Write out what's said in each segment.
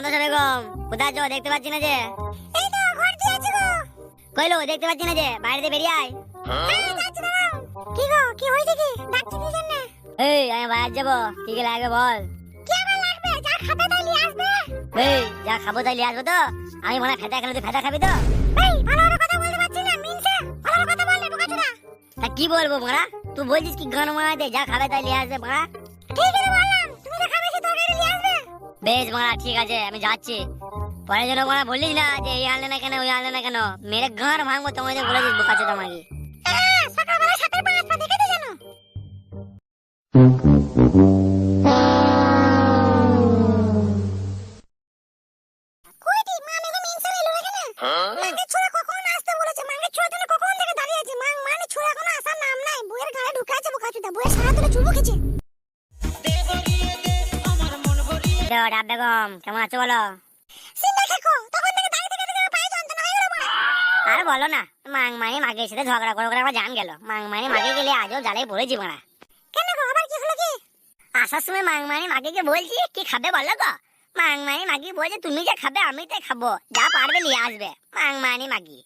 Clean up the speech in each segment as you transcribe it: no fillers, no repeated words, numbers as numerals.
মাদ্রাসা বেগম, কোথায় আছো? দেখতে পাচ্ছি না যে। এই তো ঘর দিয়ে আছি গো। কইলো দেখতে পাচ্ছি না যে, বাইরে দিয়ে বেরিয়ে আয়। হ্যাঁ যাচ্ছি না। কি গো, কি হইছে কি? ডাকছি কি জন্য? এই আমি বাইরে যাবো, কি কি লাগবে বল। কি আবার লাগবে? যা খাবে তাই নিয়ে আসবে। এই যা খাবো তাই নিয়ে আসবো তো। আমি মনে হয় ফেটা খেলে তুই ফেটা খাবি তো। এই ভালো করে কথা বলতে পারছি না, মিনসে। ভালো করে কথা বললে বোকাচোদা। তা কি বলবো মারা? তুই বলছিস কি গান মারা দে, যা খাবে তাই নিয়ে আসবে মারা। ঠিক আছে বললাম, তুমি যা খাবে সে তরকারি নিয়ে আসবে। বেশ মারা, ঠিক আছে আমি যাচ্ছি। পরে যেন মারা বললিস না যে এই আনলে না কেন, ওই আনলে না কেন, মেরে গান ভাঙবো। তোমাদের বলেছিস বোকাচো তোমাকে। হ্যাঁ, সকালবেলা সাপের পাঁচ পা দেখেছো জানো? কইটি মা মেগো মিনসে এলো এখানে। মাঙ্গের ছোড়া কখন আসতে বলেছে? মাঙ্গের ছোড়া জন্য কখন থেকে দাঁড়িয়ে আছে? মানে ছোড়া এখনো আসার নাম নাই। বইয়ের গায়ে ঢুকে আছে বোকাচোদা। বইয়ের সারা তুলে চুবো খেছে। ডাব বেগম, কেমন আছো বলো? সিনটা খেকো, তখন থেকে দাঁড়িয়ে থেকে থেকে পায়ে যন্ত্রণা হয়ে গেল মা। আর বলো না, মাং মানি মাগের সাথে ঝগড়া করে করে আমার জান গেল। মাং মানি মাগে গেলে আজও জ্বালাই পড়েছি মারা। কেন গো, আবার কি হলো কি? আসার সময় মাং মানি মাগিকে বলছি কি খাবে বলো গো। মাং মানি মাগি বলছে তুমি যা খাবে আমি তাই খাবো, যা পারবে নিয়ে আসবে। মাং মানি মাগি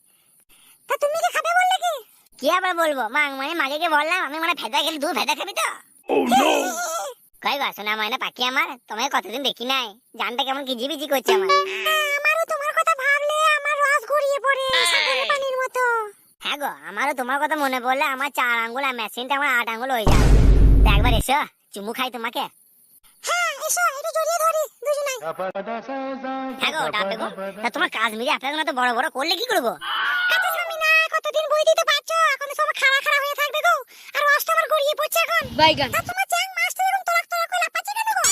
তা তুমি কি খাবে বললে কি? কি আবার বলবো, মাং মানি মাগিকে বললাম আমি মানে ভেজা খেলে তুই ভেজা খাবি তো। কই গো শোনা মানে পাখি আমার, তোমায় কতদিন দেখি নাই, জানটা কেমন কিজিবিজি করছে আমার। আমারও তোমার কথা ভাবলে আমার রস গড়িয়ে পড়ে সাগরের পানির মতো। হ্যাঁ গো, আমারও তোমার কথা মনে পড়লে আমার 4 আঙ্গুল আর মেশিনটা আমার 8 আঙ্গুল হয়ে যায়। তা একবার এসো, চুমু খাই তোমাকে। হ্যাঁ এসো, একটু জড়িয়ে ধরি দুজনাই। হ্যাঁ গো ডাব বেগম, তা তোমার কাশ্মীরি আপেলগুলো তো বড় বড় করলে কি করবো? কাছে স্বামী না, কতদিন বই দিতে পারছো? এখন সব খাড়া খাড়া হয়ে থাকবে গো। আর রসটা আমার গড়িয়ে পড়ছে এখন। বাইগান। তা তোমার চ্যাং মাছটা এরকম তলাক তলাক করে লাফাচ্ছে কেন গো?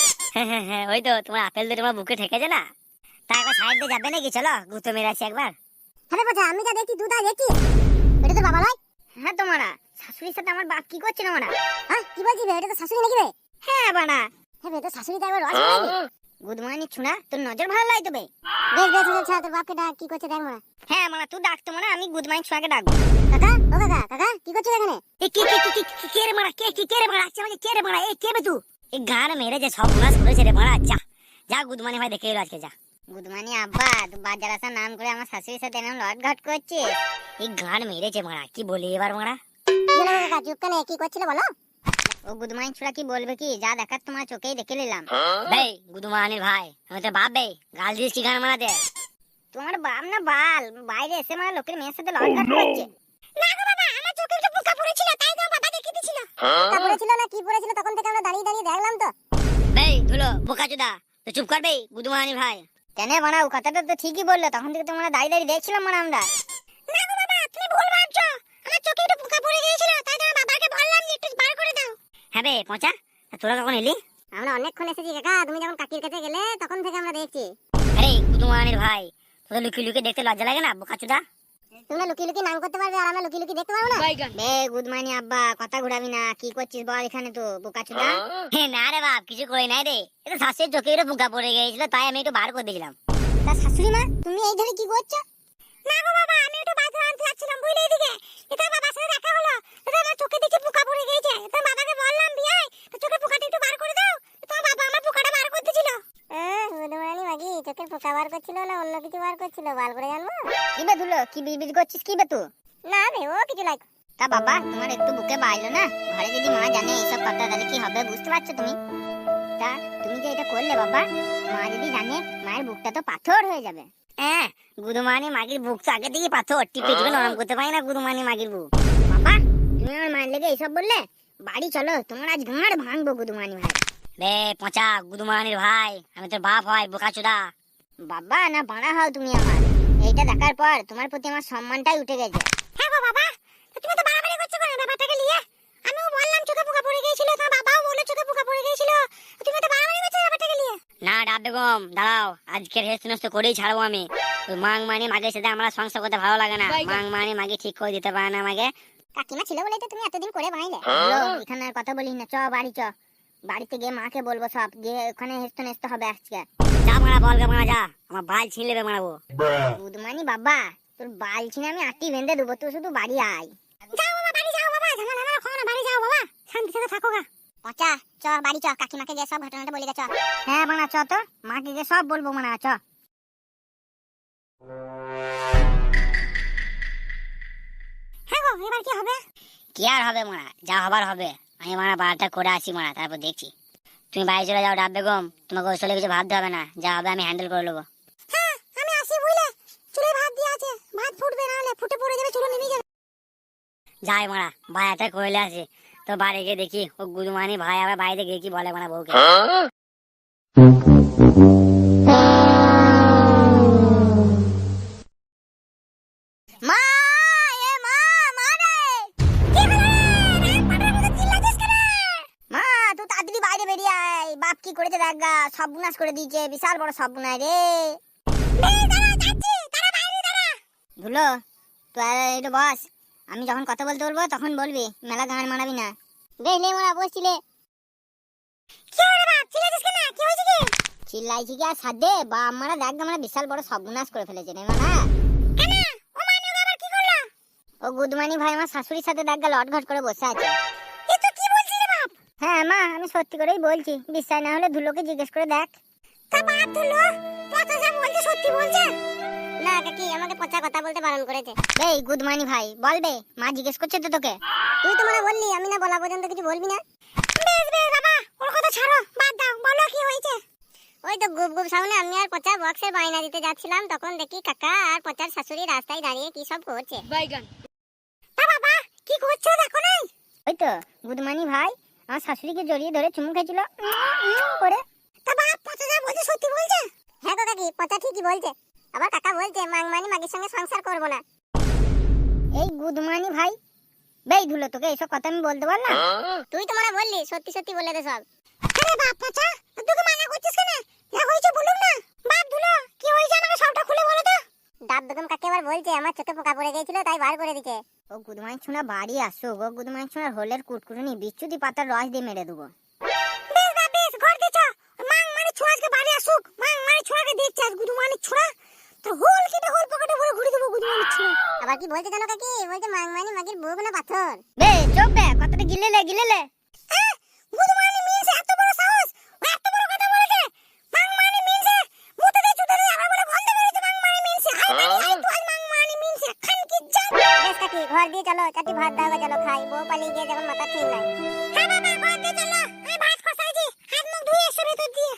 হ্যাঁ ওই তো তোমার আপেল তো তোমার বুকে ঠেকেছে না। তা একবার সাইড দিয়ে যাবে নাকি? চলো গুতো মেরে আসি একবার। আরে বাছা, আমি যা দেখছি দুধা দেখছি। এটা তো বাবা নয়। হ্যাঁ তোমারা শাশুড়ির সাথে আমার বাপ কি করছে না মারা? হ্যাঁ কি বলছিস বে? এটা তো শাশুড়ি নাকি বে? হ্যাঁ বানা। হ্যাঁ বে, তো শাশুড়ি তো একবার রস গড়াইবে। গুড মর্নিং ছুনা, তোর নজর ভালো লাগে তো বে। বেশ বেশ হয়ে ছাড়, তোর বাপকে ডাক, কি করছে দেখ মা। হ্যাঁ মানে তুই ডাকতো মানে আমি গুড মর্নিং ছুনাকে ডাকবো। কাকা, ও কাকা, কাকা কি করছো এখানে? এ কে রে মারা? কে রে মারা? আচ্ছা মানে কে রে মারা? এ কে বে তুই? এই গান মেরে যে সব নাশ করেছে রে মারা। যা যা গুড মর্নিং ভাই দেখে এলো আজকে যা। গুড মর্নিং আব্বা, তুই বাজার আসার নাম করে আমার শাশুড়ির সাথে এরকম লটঘট করছিস। এই গান মেরেছে মারা, কি বলি এবার মারা। কি হলো কাকা, চুপ কেন? কি করছিলে বলো? ও গুড মর্নিং ছুড়া কি বলবে কি, যা দেখার তোমার চোখেই দেখে নিলাম। বেই গুড মর্নিং ভাই, আমি তো বাপ বেই, গাল দিস কি গান মারাতে? তোমার বাপ না বাল বাইরে এসে মানে লোকের মেয়ের সাথে লটঘট করছে। না গো বাবা, আমার চোখে একটু পোকা পড়েছিল, তাই তো বাবা দেখিয়ে দিছিল। পোকা পড়েছিল না কি পড়েছিল, তখন থেকে আমরা দাঁড়িয়ে দাঁড়িয়ে দেখলাম তো। বেই ধুলো বোকাচোদা, তো চুপ কর বেই। গুড মর্নিং ভাই কেন মানা? ও কথাটা তো ঠিকই বললো, তখন থেকে তোমরা দাঁড়িয়ে দাঁড়িয়ে দেখছিলাম মানে আমরা। না গো বাবা, তুমি ভুল ভাবছো। আমার চোখে একটু পোকা পড়ে গিয়েছিল, তাই তো বাবাকে বললাম যে একটু বার করে দাও। হ্যাঁ বে পচা, তোরা কখন এলি? আমরা অনেকক্ষণ এসেছি কাকা, তুমি যখন কাকির কাছে গেলে তখন থেকে আমরা দেখছি। আরে গুড মর্নিং ভাই, তোদের লুকিয়ে লুকিয়ে দেখতে লজ্জা লাগে না বোকাচোদা? তোমরা লুকিয়ে লুকিয়ে নাম করতে পারবে আর আমরা লুকিয়ে লুকিয়ে দেখতে পারবো না? বে গুড মর্নিং আব্বা, কথা ঘুরাবি না। কি করছিস বল এখানে তো বোকাচোদা? না রে বাপ, কিছু করি নাই রে। এটা শাশুড়ির চোখে একটু পোকা পড়ে গিয়েছিল, তাই আমি একটু বার করে দিয়েছিলাম। তা শাশুড়ি মা, তুমি এই ধরে কি করছো? না গো বাবা, আমি একটু বাজার আনতে যাচ্ছিলাম বুঝলে, এদিকে এটা বাবার সাথে দেখা হলো। এটা আমার চোখে দেখি পোকা পড়ে গিয়েছে। তো বাবাকে বললাম বিয়াই, তো চোখের পোকাটা একটু বার করে দাও। তো বাবা আমার পোকাটা বার করতেছিল। বুধমানি মাগি চোখের পোকা বার করছিল না অন্য কিছু বার করছিল, বাল করে জানবো? কি বে ধুলো, কি বিড়বিড় করছিস কি বে তুই? না রে, ও কিছু নাই। তা বাবা তোমার একটু বুকে বাইলো না? ঘরে যদি মা জানে এইসব কথা তাহলে কি হবে বুঝতে পারছো তুমি? তা তুমি যে এটা করলে বাবা, মা যদি জানে মায়ের বুকটা তো পাথর হয়ে যাবে। হ্যাঁ গুদমানি মাগির বুক তো আগে থেকে পাথর, টিপে টিপে নরম করতে পারি না গুদমানি মাগির বুক। বাবা তুমি আমার মায়ের লেগে এইসব বললে? বাড়ি চলো, তোমার আজ গাঁড় ভাঙবো গুদমানি ভাই। রে পচা গুদমানির ভাই, আমি তোর বাপ হয় বোকাচোদা। বাবা না বাড়া হও তুমি আমার, এইটা দেখার পর তোমার প্রতি আমার সম্মানটাই উঠে গেছে। হ্যাঁ গো বাবা, তো তুমি তো বাড়াবাড়ি করছো কেন ব্যাপারটাকে নিয়ে? আমিও বললাম চোখে পোকা পড়ে গিয়েছিল, তোমার বাবাও বললো চোখে পোকা পড়ে গিয়েছিল। তুমি তো বাড়াবাড়ি করছো ব্যাপারটাকে নিয়ে। না ডাব বেগম দাঁড়াও, আজকের হেস্ত নষ্ট করেই ছাড়বো আমি। ওই মাং মানি মাগের সাথে আমার সংসার করতে ভালো লাগে না। মাং মানি মাগে ঠিক করে দিতে পারে না আমাকে। কাকিমা ছিল বলেই তো তুমি এতদিন করে বানাইলে। এখানে আর কথা বলিস না, চ বাড়ি চ। বাড়িতে গিয়ে মাকে বলবো সব, গিয়ে ওখানে হেস্ত নেস্ত হবে আজকে। যা মারা বল গে মারা, যা আমার বাল ছিঁড়ে নেবে মারাবো। বুধমানি বাবা, তোর বাল ছিঁড়ে আমি আটটি বেঁধে দেবো, তুই শুধু বাড়ি আয়। যাও বাবা, বাড়ি যাও বাবা, ঝামেলা না, খাও না, বাড়ি যাও বাবা, শান্তি থেকে থাকো গা। পচা চ বাড়ি চ, কাকিমাকে গিয়ে সব ঘটনাটা বলে গে চ। হ্যাঁ মানা চ, তো মাকে গিয়ে সব বলবো মানা চ। হ্যাঁ গো, এবার কি হবে? কি আর হবে মানা, যা হবার হবে। আমি মানা বারটা করে আসি মানা, তারপর দেখছি। তুমি বাড়ি চলে যাও ডাব বেগম, তোমাকে ওই চলে কিছু ভাবতে হবে না, যা হবে আমি হ্যান্ডেল করে নেবো। হ্যাঁ আমি আসি বুঝলে, চুলে ভাত দিয়ে আছে, ভাত ফুটবে না হলে ফুটে পড়ে যাবে, চুলো নেমে যাবে। যাই মানা বাড়িটা করলে আসি, তো বাড়ি গিয়ে দেখি ও গুদমানি ভাই আবার বাড়িতে গিয়ে কি বলে মানা বউকে। মা এ মা মা রে, কি হলো রে? রাত পাটার মতো চিল্লাছিস কেন? মা তুই তাড়াতাড়ি বাইরে বেরিয়ে আয়, বাপ কি করেছে দেখ গা, সর্বনাশ করে দিয়েছে, বিশাল বড় সর্বনাশ রে। বেশ দাঁড়া, যাচ্ছি, তারা বাইরে দাঁড়া। ধুলো তুই আর একটু বস, আমি যখন কথা বলতে বলবো তখন বলবি, মেলা গান মারাবি না। দেখলে মোরা বসছিলে। কি হলো রে বাপ, চিল্লাছিস কেন? কি হয়েছে কি? চিল্লাইছি কি আর সাধ্যে, বা আমরা দেখ গা, আমরা বিশাল বড় সর্বনাশ করে ফেলেছে রে মানা। কেন? ও মানে ও আবার কি করলো? ও গুদমানি ভাই আমার শাশুড়ির সাথে দেখ গা লটঘট করে বসে আছে। এ তো কি বলছিস রে বাপ? হ্যাঁ মা আমি সত্যি করেই বলছি, বিশ্বাস না হলে ধুলোকে জিজ্ঞেস করে দেখ। তা বাপ ধুলো, পচা যা বলছে সত্যি বলছে? না কাকি আমাকে পচা কথা বলতে বারণ করেছে। এই গুদমানি ভাই বলবে, মা জিজ্ঞেস করছে তো তোকে। তুই তো মানে বললি আমি না বলা পর্যন্ত কিছু বলবি না। বেশ বেশ বাবা, ওর কথা ছাড়ো, বাদ দাও, বলো কি হয়েছে? ওই তো গুপ গুপ সামনে আমি আর পচা বক্সের বাইনা দিতে যাচ্ছিলাম, তখন দেখি কাকা আর পচার শাশুড়ি রাস্তায় দাঁড়িয়ে কি সব করছে। তা বাবা কি করছো দেখো নাই? ওই তো গুদমানি ভাই আমার শাশুড়িকে জড়িয়ে ধরে চুমু খেয়েছিল করে। তা বাপ পচা যা বলছে সত্যি বলছে? হ্যাঁ গো কাকি পচা ঠিকই বলছে, আবার কাকা বলছে মাংমানি মাগির সঙ্গে সংসার করবো না। এই গুদমানি ভাই, বেই ধুলো তোকে এইসব কথা আমি বলতে পারলাম? তুই তো মানে বললি সত্যি সত্যি বলে দে সব। আরে বাপ পচা, তোকে মানা করছিস কেন? যা হয়েছে বলুন না। বাপ ধুলো কি হয়েছে আমাকে সবটা খুলে বলো তো। ডাব বেগম কাকে আবার বলছে আমার চোখে পোকা পড়ে গিয়েছিল তাই বার করে দিছে। ও গুদমানি ছোনা বাড়ি আসুক, ও গুদমানি ছোনার হোলের কুটকুটুনি বিচ্ছুতি পাতার রস দিয়ে মেরে দেবো। বেশ বাপ বেশ, ঘর দিছ। মাং মানে ছোড়াকে বাড়ি আসুক, মাং মানে ছোড়াকে দেখছে আর গুদু মানে ছোড়া তো হোল কেটে হোল পকেটে ভরে ঘুরে দেবো গুদু মানে ছোড়া। আবার কি বলছে জানো কাকি, বলছে মাংমানি মাগির বুক না পাথর। বে চুপ বে, কথাটা গিলেলে গিলেলে। গুদু মানে মিনছে এত বড় সাহস, ও এত বড় কথা বলেছে। মাং মানে মিনছে মুতে দে চুতে দে আমার বলে গন্ধ বেরিয়েছে। মাং মানে মিনছে আই তো আই মাং মানে মিনছে খান কি যা। বেশ কাকি ঘর দিয়ে চলো, চাটি ভাত দাও চলো খাই, বউ পালিয়ে গিয়ে যখন মাথা ঠিক নাই। হ্যাঁ বাবা ঘর দিয়ে চলো, আমি ভাত কষাইছি, হাত মুখ ধুয়ে এসে ভেতর দিয়ে।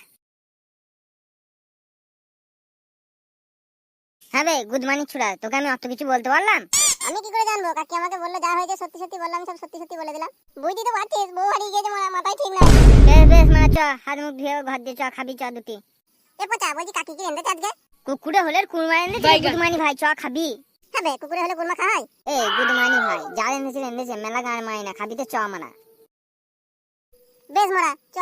হ্যাঁ বে গুদমানি ছুড়া, তোকে আমি অত কিছু বলতে পারলাম? আমি কি করে জানবো, কাকি আমাকে বললো যা হয়েছে সত্যি সত্যি বললাম, সব সত্যি সত্যি বলে দিলাম। বুঝতে তো পারছিস বউ হারিয়ে গিয়েছে, মাথায় ঠিক নাই। বেশ বেশ মা চ, হাত মুখ ধুয়ে ঘর দিয়ে চ, খাবি চ দুটি। এ পচা বলছি কাকি কি এনে আজকে? কুকুরে হলে কুরমা এনেছে গুদমানি ভাই, চ খাবি। হ্যাঁ বে কুকুরে হলে কুরমা খাই। এ গুদমানি ভাই যা এনেছে মেলা গান মাই না, খাবি তো চ মারা। বেশ মারা চ।